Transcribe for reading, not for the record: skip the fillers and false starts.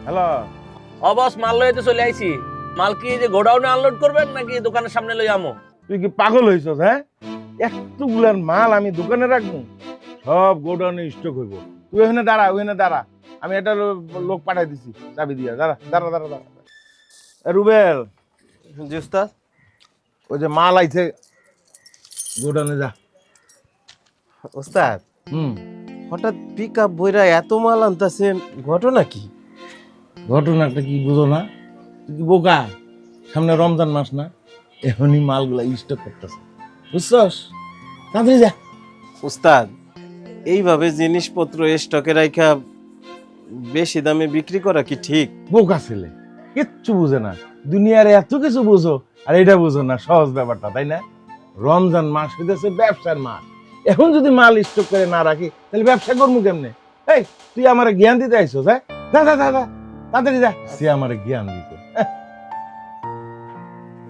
Hello. বস মাল লইতে চলে আইছি। মাল কি যে গোডাউনে আনলোড করবেন নাকি দোকানের সামনে লই আমো? তুই কি পাগল হইছস? হ্যাঁ, এতগুলার মাল আমি দোকানে রাখবো, সব গোডাউনে স্টক হইব। তুই ওখানে দাঁড়া, ওখানে দাঁড়া, আমি একটা লোক পাঠাই দিছি চাবি দিয়া। দাঁড়া দাঁড়া দাঁড়া দাঁড়া। রুবেল, জি উস্তাদ। ওই যে মাল আইছে, গোডাউনে যা। উস্তাদ, হুম। হঠাৎ পিক আপ বইরা এত মাল আনতেছেন, ঘটনা কি? ঘটনাটা কি বুঝো না? তুই কি বোকা? সামনে রমজান মাস না, এখনই মালগুলা স্টক করতেছে, বুঝছস? তাড়াতাড়ি যা। উস্তাদ, এইভাবে জিনিসপত্র স্টকে রাখা বেশি দামে বিক্রি করা কি ঠিক? বোকা ছেলে, কিচ্ছু বুঝে না। দুনিয়ার এত কিছু বুঝো আর এটা বুঝো না, সহজ ব্যাপারটা, তাই না? রমজান মাস হইতেছে ব্যবসার মাস। এখন যদি মাল স্টক করে না রাখি তাহলে ব্যবসা করবো কেমনে? এই, তুই আমার জ্ঞান দিতে আইসো, যা যা যা যা, তাড়াতাড়ি যা। সে আমার জ্ঞান দিত।